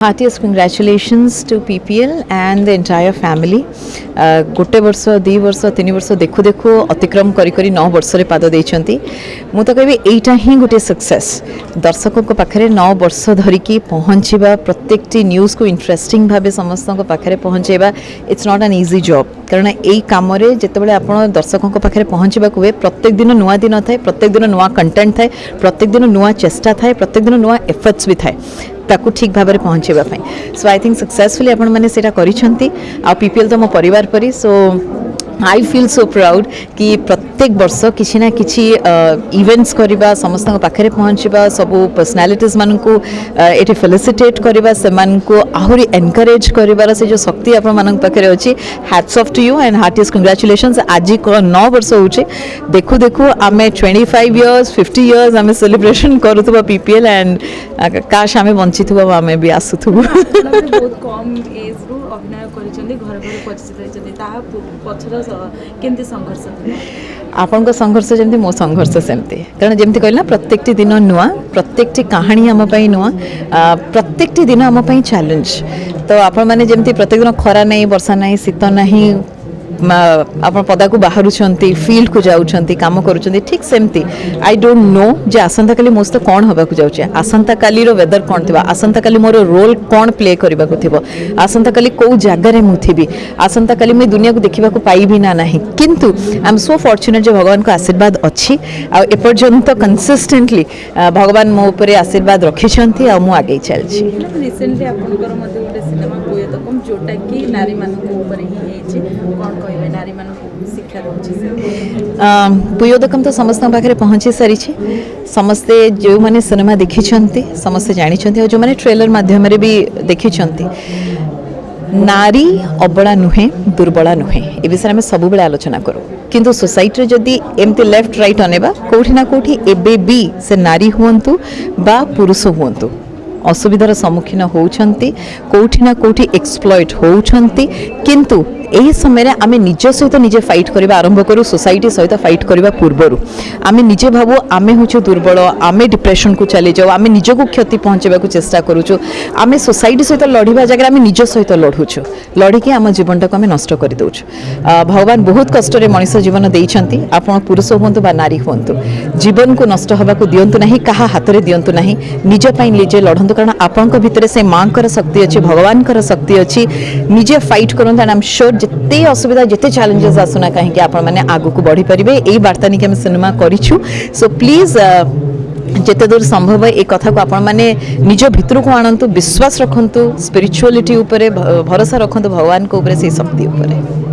Heartiest congratulations to PPL and the entire family. गोटे वर्ष 2 वर्ष 3 वर्ष देखु देखु अतिक्रम करी करी 9 वर्ष रे पाद देइछंती मु तो कहबी एटा ही गोटे सक्सेस दर्शकों को पाखरे 9 वर्ष धरिकी पहुँचवा प्रत्येकटी न्यूज़ को इंटरेस्टिंग भाबे समस्त को पाखरे पहुँचेबा it's not an easy job कारण एई काम रे जेतेबेले आपण दर्शकों को पाखरे पहुँचबा को हुए प्रत्येक दिन नुआ दिन थाए प्रत्येक दिन नुआ कंटेंट थाए प्रत्येक दिन नुआ चेष्टा थाए प्रत्येक दिन नुआ एफर्ट्स भी थाए ताकू ठीक भाव में पहुँचेबा सो आई थिंक सक्सेसफुली आपण मैंने सेटा करिसेंती आ पीपीएल तो मो परिवार परी सो आई फील सो प्राउड कि प्रत्येक वर्ष किसी ना किसी इवेंट्स करवा समस्त पाखे पहुँचवा सब पर्सनालिटीज मान को ये फेलिसिटेट करवा से आहरी एनकरेज कर से जो शक्ति आपण पाखे अच्छी hats off to you and heartiest congratulations आज 9 वर्ष होचे देखु देखु आम 25 इयर्स 50 इयर्स आम सेलिब्रेशन करूँ पीपीएल एंड काश आम बंची आम भी आसुथु बहुत कम एज रु अभिनय करिसेंती घर घर परिचित होइसेंती ता पछर केमती संघर्ष आपण संघर्ष जमती मो संघर्ष सेमती कारण जमती कहला प्रत्येकटी दिन नुआ प्रत्येकटी कहानी आम पई नुआ प्रत्येकटी दिन आम पई चैलेंज तो आपण माने जमती प्रत्येक दिन खरा नहीं वर्षा नहीं शीत नहीं आप पदा को बाहर फील्ड को जाऊँच कम कर ठीक सेमती आई डोंट नो जे आसंता काली मो सहित कौन होगा जाऊे आसंता काली वेदर कौन थी आसंता काली मोर रोल कौन प्ले करने को आसंता काली कौ जगार मुझी आसंता काली मुझे दुनिया को देखा पाइबी ना ना किंतु आई एम सो फॉर्चुनेट जो भगवान को आशीर्वाद अच्छी आपर्यंत कंसिस्टेंटली भगवान मो ऊपर आशीर्वाद रखिंट आ आगे चलती रिसेंटली आपनकर मध्ये गोटे सिनेमा पुयतकम जोटा कि नारी मानक ऊपर ही हेछि कोन कहबे नारी मानक शिक्षा दउछि पुयोदकम तो समस्त पाखे पहुँची सारी समस्ते जो मैंने सिनेमा देखी समस्ते जानी जो मैंने ट्रेलर माध्यम भी देखी नारी अबला नुहे दुर्बला नुहे ए विषय में सब बेले आलोचना करूँ किंतु सोसाइटी जदि एमती लेफ्ट राइट अनेबा कोठी ना कोठी एबे भी से नारी हुंतु बा पुरुष हुंतु असुविधार सम्मुखीन होउछंती कोठी ना कोठी एक्सप्लॉइट होउछंती किंतु यही समय आम निज सहित निजे फाइट करवा आरंभ करूँ सोसाइटी सहित फाइट करने पूर्वर आम निजे भावु आम हूँ दुर्बल आम डिप्रेशन को चली जाऊ आम निज को क्षति पहुँचा चेष्टा करुचु आम सोसाइटी सहित लड़वा जगह आम निज सहित लड़ुचु लड़िकी आम जीवन टाक आम नष्ट कर दउछु भगवान बहुत कष्ट मनीष जीवन देइछंती आपण पुरुष हुंतु बा नारी हुंतु जीवन को नष्ट होगा दिंतु ना क्या हाथ में दिंतु ना निज पाई निजे लड़तु कारण आपण भितर से माँ शक्ति अच्छी भगवान शक्ति अच्छी निजे फाइट करते आई एम श्योर जिते असुविधा जिते चैलेंजेस आसुना कहीं आपण मैंने आगु को बढ़ी पारे यही वार्ता नहीं आम सिनेमा करूँ सो प्लीज जिते दूर संभव ए कथा को आपण मैंने निज भितर को आणंतु विश्वास रखंतु स्पिरिचुअलिटी उपरे भरोसा रखंतु भगवान को ऊपर से शक्ति उपरे।